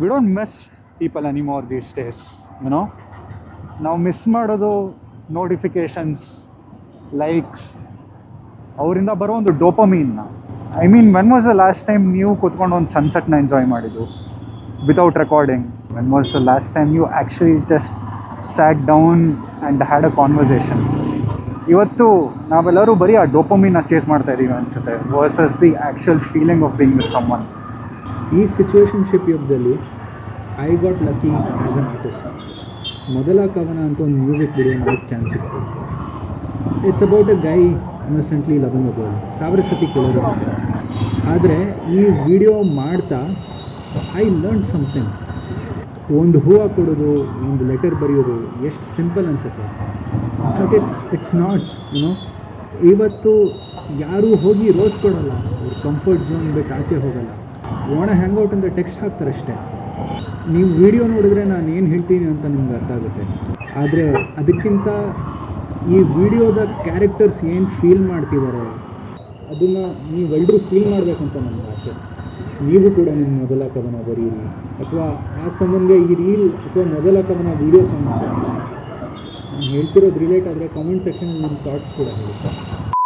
V don't miss people anymore these days. You know, ನಾವು miss ಮಾಡೋದು notifications, likes, ಅವರಿಂದ ಬರೋ ಒಂದು ಡೋಪಮೀನ್ನ. I mean, when was the last time ನೀವು ಕೂತ್ಕೊಂಡು ಒಂದು ಸನ್ಸೆಟ್ನ ಎಂಜಾಯ್ ಮಾಡಿದ್ದು without recording? When was the last time you actually just sat down and had a conversation? ಇವತ್ತು ನಾವೆಲ್ಲರೂ ಬರೀ ಆ ಡೋಪಮೀನ್ನ ಚೇಸ್ ಮಾಡ್ತಾ ಇದ್ದೀವಿ ಅನಿಸುತ್ತೆ, versus the actual feeling of being with someone. ಈ ಸಿಚುವೇಶನ್ಶಿಪ್ ಯುಗದಲ್ಲಿ I got lucky as an artist. ಮೊದಲ ಕವನ ಅಂತ ಒಂದು ಮ್ಯೂಸಿಕ್ ವಿಡಿಯೋ ಮಾಡೋಕ್ಕೆ ಚಾನ್ಸ್ ಸಿಕ್ತು. It's about a guy innocently loving a girl. 1000 ಸತಿ ಕೇಳೋದು. ಆದರೆ ಈ ವಿಡಿಯೋ ಮಾಡ್ತಾ ಐ ಲರ್ನ್ ಸಮಥಿಂಗ್. ಒಂದು ಹೂವು ಕೊಡೋದು, ಒಂದು ಲೆಟರ್ ಬರೆಯೋದು ಎಷ್ಟು ಸಿಂಪಲ್ ಅನಿಸುತ್ತೆ, ಬಟ್ ಇಟ್ಸ್ ನಾಟ್. ಯುನೋ, ಇವತ್ತು ಯಾರೂ ಹೋಗಿ ರೋಸ್ ಕೊಡೋಲ್ಲ, ಅವ್ರ ಕಂಫರ್ಟ್ ಝೋನ್ ಬಿಟ್ಟು ಆಚೆ ಹೋಗಲ್ಲ. ವಾಣ ಹ್ಯಾಂಗ್ಔಟ್ ಅಂತ ಟೆಕ್ಸ್ಟ್ ಹಾಕ್ತಾರಷ್ಟೇ. ನೀವು ವಿಡಿಯೋ ನೋಡಿದ್ರೆ ನಾನು ಏನು ಹೇಳ್ತೀನಿ ಅಂತ ನಿಮ್ಗೆ ಅರ್ಥ ಆಗುತ್ತೆ. ಆದರೆ ಅದಕ್ಕಿಂತ ಈ ವಿಡಿಯೋದ ಕ್ಯಾರೆಕ್ಟರ್ಸ್ ಏನು ಫೀಲ್ ಮಾಡ್ತಿದ್ದಾರೆ ಅದನ್ನು ನೀವೆಲ್ಲರೂ ಫೀಲ್ ಮಾಡಬೇಕಂತ ನನಗೆ ಆಸೆ. ನೀವು ಕೂಡ ನಿಮ್ಮ ಮೊದಲ ಕವನ ಬರೀರಿ, ಅಥವಾ ಆ ಸಂಬಂಧ ಈ ರೀಲ್ ಅಥವಾ ಮೊದಲ ಕವನ ವೀಡಿಯೋ ಸಾಂಗ್ ಕಳಿಸಿ. ನಾನು ಹೇಳ್ತಿರೋದು ರಿಲೇಟ್ ಆದರೆ ಕಮೆಂಟ್ ಸೆಕ್ಷನಲ್ಲಿ ನಿಮ್ಮ ಥಾಟ್ಸ್ ಕೂಡ ಹೇಳಿ.